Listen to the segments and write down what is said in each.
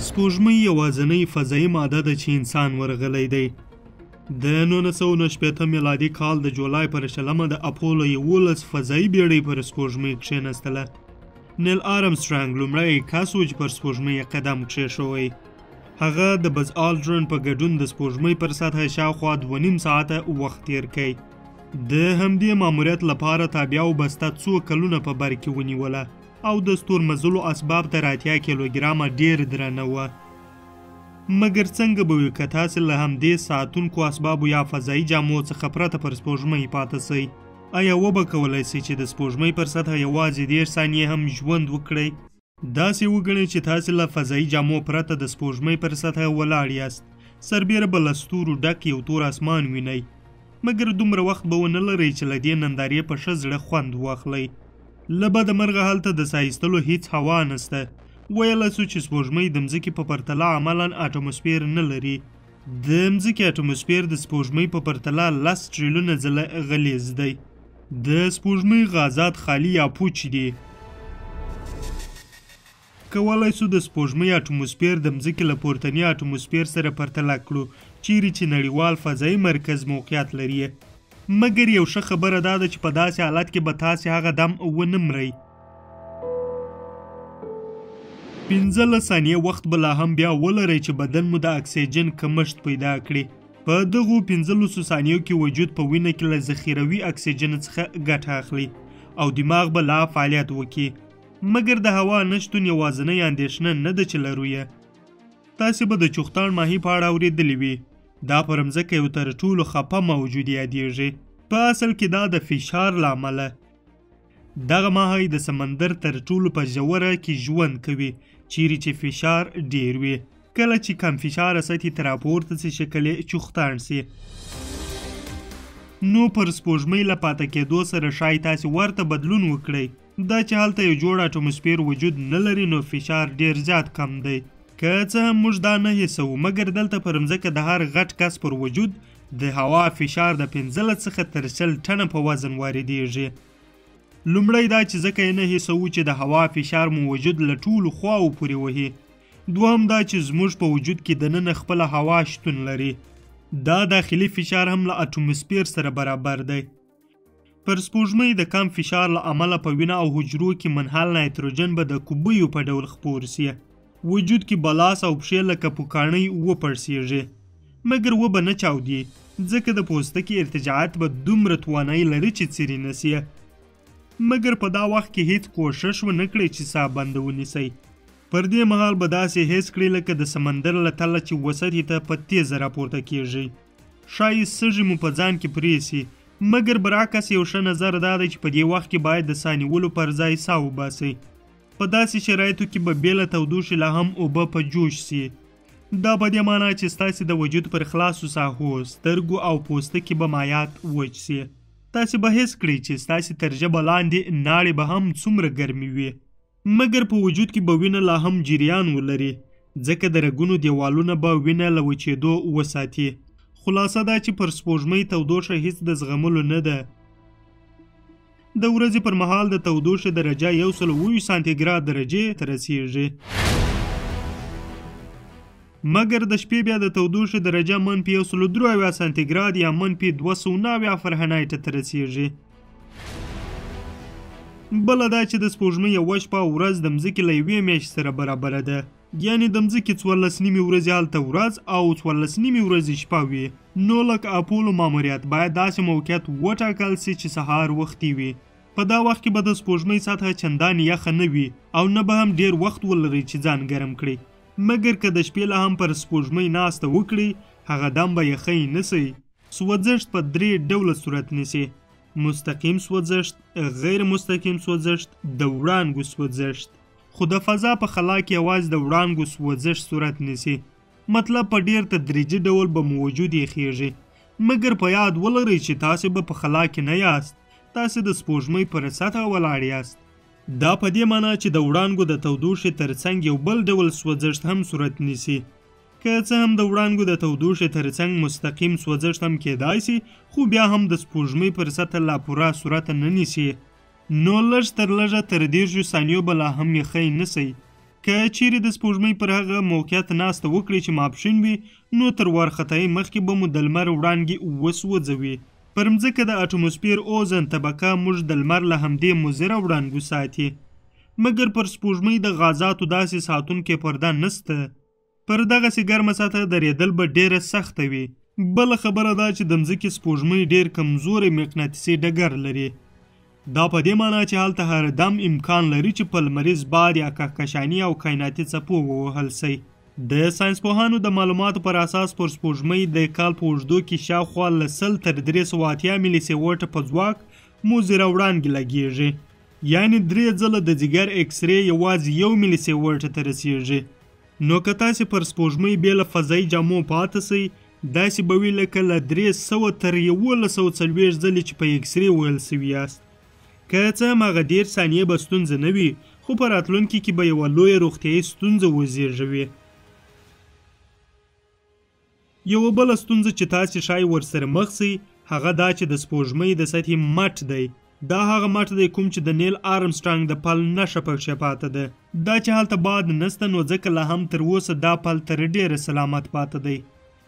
سپوږمۍ یوازینۍ فضایي ماده ده چې انسان ورغلی دی. د 1990 میلادي کال د جولای پر 20 د اپولو 11 فضایي بیړۍ پر سپوږمۍ کښېنستله. نیل آرمسټرانګ لومړی کس و چې پر سپوږمۍ قدم کښېښوی. هغه د بز آلډرن په ګډون د سپوږمۍ پر سطحه شاوخوا 2.5 ساعته وخت تیر کړی. د همدې ماموریت لپاره تابعه بسته څو کلونه په بر کې ونیوله او د ستورمزلو اسباب تر 80 کیلوګرامه ډېر درنه وه. مګر څنګه به وي که تاسې له همدې ساتونکو اسبابو یا فضایي جامو څخه پرته پر سپوږمۍ پاته سئ؟ آیا وبه کولی سئ چې د سپوږمۍ پر سطحه یوازې 10 ثانیې هم ژوند وکړئ؟ داسې وګڼئ چې تاسې له فضایي جامو پرته د سپوږمۍ پر سطحه ولاړ یاست، سربیره به له ستورو ډک یو تور اسمان وینئ. مګر دومره وخت به ونه لرئ چې له دې نندارې په ښه زړه خوند واخلئ. له بده مرغه هلته د ساه ایستلو هیڅ هوا نسته. ویلی سو چې سپوږمۍ د مځکې په پرتله عملا اټموسفیر نه لري. د مځکې اټموسفیر د سپوږمۍ په پرتله 10 ټریلیونه ځله غلیظ دی. د سپوږمۍ غازات خالي یا پوچ دي. کولی سو د سپوږمۍ اټموسفیر د مځکې له پورتني اټموسفیر سره پرتله کړو چیرې چې نړیوال فضایي مرکز موقعیت لري. مګر یو ښه خبره دا ده چې په داسې حالت کې به تاسې هغه دم ونه مرئ. 15 ثانیې وخت به لا هم بیا ولرئ چې بدن مو د اکسیجن کمښت پیدا کړي. په دغو 15 ثانیو کې وجود په وینه کې له ذخیروي اکسیجن څخه ګټه اخلي او دماغ به لا فعالیت وکړي. مګر د هوا نشتون یوازینۍ اندېښنه نه ده چې لرو یې. تاسې به د چوختان ماهي په اړه اورېدلي وي. دا پر مځکه یو تر ټولو خفه موجود یادیږي. په اصل کې دا د فشار له امله. دغه ماهی د سمندر تر ټولو په ژوره کې ژوند کوي چیرې چې فشار ډیر وي. کله چې کم فشاره سطحې ته راپورته سي شکل یې چوختان سي. نو پر سپوږمۍ له پاته کېدو سره ښایي تاسې ورته بدلون وکړئ. دا چې هلته یو جوړ اټموسفیر وجود نه لري نو فشار ډیر زیات کم دی. که څه هم موږ دا نه حسوو مګر دلته پر مځکه د هر غټ کس پر وجود د هوا فشار د 15 څخه تر 100 ټنه په وزن واردیږي. لومړی دا چې ځکه یې نه حسوو چې د هوا فشار مو وجود له ټولو خواو پورې وهي. دوهم دا چې زموږ په وجود کې دننه خپله هوا شتون لري. دا داخلي فشار هم له اټموسفیر سره برابر دی. پر سپوږمۍ د کم فشار له امله په وینه او حجرو کې منحل نایتروجن به د کوبیو په ډول خپور سي. وجود کې بلاس او پښې لکه پوکاڼۍ وپړسیږي. مګر وبه نه چاودي ځکه د پوستکي ارتجاعات به دومره توانایي لري چې څیرې نه سي. مګر په دا وخت کې هیڅ کوښښ ونه کړئ چې ساه بنده ونیسئ. پر دې مهال به داسې حس کړئ لکه د سمندر له تله چې وسطې ته په تیزه راپورته کیږي. ښایي سږي مو په ځان کې پرې سي. مګر برعکس یو ښه نظر دا دی چې په دې وخت کې باید د ساه نیولو پر ځای ساه وباسئ. په داسې شرایطو کې به بې له تودوخې لا هم اوبه په جوش سي. دا په دې معنا چې ستاسې د وجود پر خلاصو ساحو سترګو او پوستکي به مایعات وچ سي. تاسې به حس کړئ چې ستاسې تر ژبه لاندې ناړې به هم څومره ګرمې وي. مګر په وجود کې به وینه لا هم جریان ولري ځکه د رګونو دیوالونه به وینه له وچېدو وساتي. خلاصه دا چې پر سپوږمۍ تودوخه هیڅ د زغملو نه ده. د ورځې پر مهال د تودوخې درجه 107 سانتیګراد درجې ته رسیږي. مګر د شپې بیا د تودوخې درجه -103 سانتیګراد یا -209 فرهنایټ ته رسیږي. بله دا چې د سپوږمۍ یوه شپه او ورځ د مځکې له یوې میاشتې سره برابره ده. یعنې د مځکې 14 نیمې ورځې هلته ورځ او 14 نیمې ورځې شپه وي. نو لکه اپولو ماموریت باید داسې موقعیت وټاکل سي چې سهار وختي وي. په دا وخت کې به د سپوږمۍ سطحه چندان یخه نه وي او نه به هم ډیر وخت ولري چې ځان ګرم کړي. مګر که د شپې لا هم پر سپوږمۍ ناسته وکړي هغه دم به یخی نه سي. سوځښت په 3 ډوله صورت نیسي: مستقیم سوځښت، غیر مستقیم سوځښت، د وړانګو سوځښت. خو د فضا په خلا کې یوازې د وړانګو سوځښت صورت نیسي. مطلب په ډیر تدریجي ډول به مو وجود یخیږي. مګر په یاد ولرئ چې تاسې به په خلا کې نه یاست. تاسې د سپوږمۍ پر سطحه ولاړ یاست. دا په دې معنا چې د وړانګو د تودوخې ترڅنګ یو بل ډول سوځښت هم صورت نیسي. که څه هم د وړانګو د تودوخې ترڅنګ مستقیم سوځښت هم کېدای سي خو بیا هم د سپوږمۍ پر سطحه لا پوره صورت نه نیسي. نو لږ تر لږه تر 10 ثانیو به لا هم یخی نه سي. که چیرې د سپوږمۍ پر هغه موقعیت ناسته وکړي چې ماپښین وي نو تر وارخطایي مخکې به مو د لمر وړانګې وسوځوي. پر مځکه د اټموسفیر اوزن طبقه موږ د لمر له همدې مضره وړانګو ساتي، مګر پر سپوږمۍ د غازاتو داسې ساتونکې پرده نسته. پر دغسې ګرمه سطحه درېدل به ډېره سخته وي. بله خبره دا چې د مځکې سپوږمۍ ډېر کمزوری مقناطیسي ډګر لري. دا په دې معنی چې هلته هر دم امکان لري چې په لمریز باد یا کهکشاني او کائناتي څپو ووهل شي. د ساینسپوهانو د معلوماتو پر اساس پر سپوږمۍ د کال په اوږدو کې شاوخوا له 100 تر 380 ملي سیوټه په ځواک مضره وړانګې لګیږي، یعنې 3 ځله د ځیګر ایکس ری یوازې 1 ملي سیوټه ته رسیږي. نو که تاسې پر سپوږمۍ بې له فضایي جامو پاته شئ داسې به وي لکه له 300 تر 1140 ځلې چې په ایکس ری ویل شوي یاست. که څه هم هغه 10 ثانیې به ستونزه نه وي، خو په راتلونکي کې به یوه لویه روغتیایي ستونزه وزېږوي. یوه بله ستونزه چې تاسې ښایي ورسره مخ شئ هغه دا چې د سپوږمۍ د سطحې مټ دی. دا هغه مټ دی کوم چې د نیل آرمسټرانګ د پل نښه پکښې پاته ده. دا چې هلته باد نسته نو ځکه لا هم تر اوسه دا پل تر ډېره سلامت پاته دی.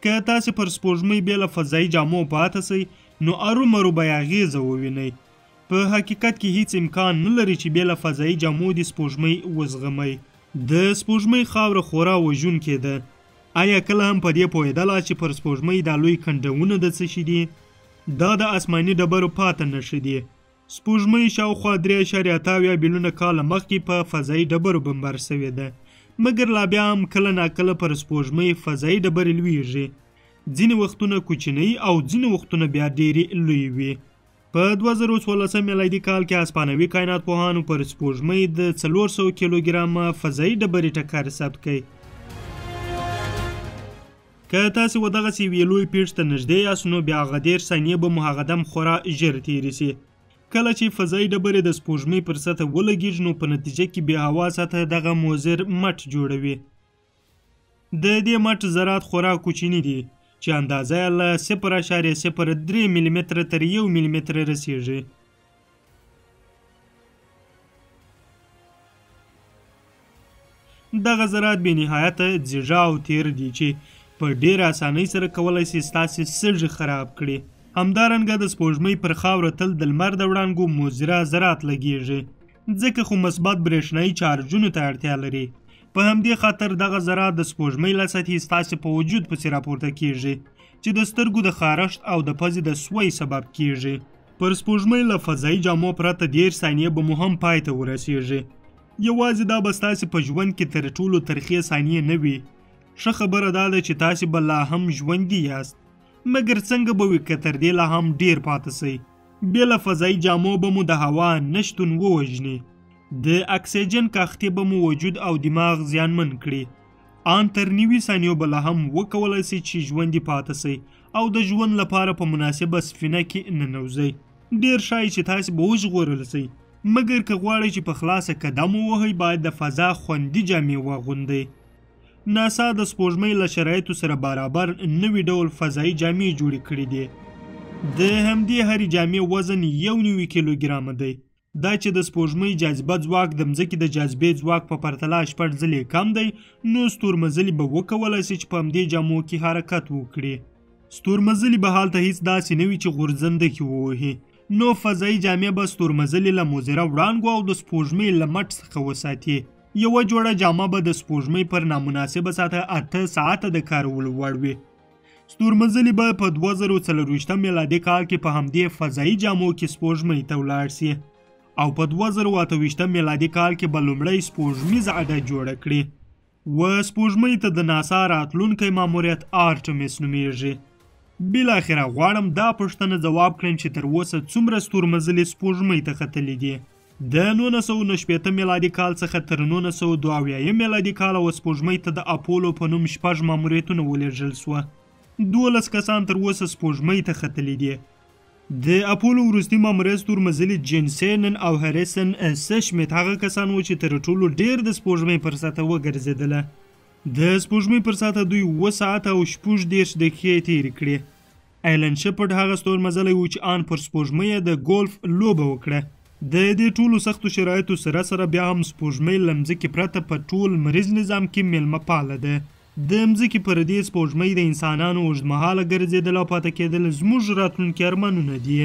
که تاسې پر سپوږمۍ بې له فضایي جامو پاته شئ نو ارومرو به یې اغېزه ووینئ. په حقیقت کې هیڅ امکان نه لري چې بې له فضایي جامو د سپوږمۍ وزغمئ. د سپوږمۍ خاوره خورا وژونکې ده. آیا کله هم په دې پوهېدله چې پر سپوږمۍ دا لوی کنډونه د څه شي دي؟ دا د آسماني ډبرو پاته نښې دي. سپوږمۍ شاوخوا 3.8 بیلیونه کاله مخکې په فضایي ډبرو بمبار شوې ده، مګر لا بیا هم کله ناکله پر سپوږمۍ فضایي ډبرې لویږي. ځینې وختونه کوچنۍ او ځینې وختونه بیا ډېرې لویې وي. په 2014 میلادي کال کې هسپانوي کائنات پوهانو پر سپوږمۍ د 400 کیلوګرامه فضایي ډبرې ټکر ثبت کړی. که تاسې ودغسې یوې لویې پیښې ته نږدې یاست نو بیا هغه 10 ثانیې به مو هغه دم خورا ژر تېرې شي. کله چې فضایي ډبرې د سپوږمۍ پر سطحه ولګېږي نو په نتیجه کې بې هوا سطحه دغه مضر مټ جوړوي. د دې مټ ذرات خورا کوچني دي چې اندازه یې له 0.03 ملي متره تر 1 ملي متره رسیږي. دغه ذرات بې نهایته ځیږه او تیر دي چې په ډېره اسانۍ سره کولی شي ستاسې سږي خراب کړي. همدارنګه د سپوږمۍ پر خاوره تل د لمر د وړانګو مضره ذرات لګیږي، ځکه خو مثبت برېښنایي چارجونو ته اړتیا لري. په همدې خاطر دغه ذرات د سپوږمۍ له سطحې ستاسې په وجود پسې راپورته کیږي چې د سترګو د خارښت او د پزې د سوی سبب کیږي. پر سپوږمۍ له فضایي جامو پرته 10 ثانیې به مو هم پای ته ورسیږي. یوازې دا به ستاسې په ژوند کې تر ټولو ترخې ثانیې نه وي. ښه خبره دا ده چې تاسې به لا هم ژوندي یاست، مګر څنګه به وي که تر دې لا هم ډېر پاته شئ. بې له فضایي جامو به مو د هوا نشتون ووژني، د اکسیجن کښتۍ به مو وجود او دماغ زیانمن کړي. ان تر 90 ثانیو به لا هم وکولی شئ چې ژوندي پاته شئ او د ژوند لپاره په مناسبه سفینه کې ننوځئ. ډېر ښایي چې تاسې به وژغورل شئ، مګر که غواړئ چې په خلاصه قدم ووهئ باید د فضا خوندي جامې واغوندئ. ناسا د سپوږمۍ له شرایطو سره برابر نوي ډول فضایي جامې جوړې کړي دي. د همدې هرې جامې وزن 1.9 کیلوګرامه دی. دا چې د سپوږمۍ جاذبه ځواک د مځکې د جاذبې ځواک په پرتله 6 ځلې کم دی، نو ستورمزلي به وکولی شي چې په همدې جامو کې حرکت وکړي. ستورمزلي به هلته هیڅ داسې نه وي چې غورځنده کې ووهي، نو فضایي جامې به ستورمزلي له مضره وړانګو او د سپوږمۍ له مټ څخه وساتي. یوه جوړه جامه به د سپوږمۍ پر نامناسبه سطحه 8 ساعته د کارولو وړ وي. ستورمزلي به په 2024 میلادي کال کې په همدې فضایي جامو کې سپوږمۍ ته ولاړ شي او په 2028 میلادي کال کې به لومړی سپوږمیزه اډه جوړه کړي و سپوږمۍ ته د ناسا راتلونکی ماموریت آرټمیس نومیږي. بالاخره غواړم دا پوښتنه ځواب کړم چې تر اوسه څومره ستورمزلي سپوږمۍ ته ختلي دي. د 1990 میلادي کال څخه تر 1972 میلادي کال و سپوږمۍ ته د اپولو په نوم 6 ماموریتونه ولېږل شوه. 12 کسان تر اوسه سپوږمۍ ته ختلي دي. د اپولو وروستي ماموریت ستورمزلي جینسن او هریسن سشمیت هغه کسان و چې تر ټولو ډېر د سپوږمۍ پر سطحه وګرځېدله. د سپوږمۍ پر سطحه دوی 7 ساعته او 14 دقیقې تېرې کړې. ایلن شپرډ هغه ستورمزلی و چې ان پر سپوږمۍ د ګولف لوبه وکړه. د دې ټولو سختو شرایطو سره سره بیا هم سپوږمۍ له مځکې پرته په ټول لمریز نظام کې میلمه پاله ده. د مځکې پر دې سپوږمۍ د انسانانو اوږدمهاله ګرځېدل او پاتې کېدل زموږ راتلونکي ارمانونه دي.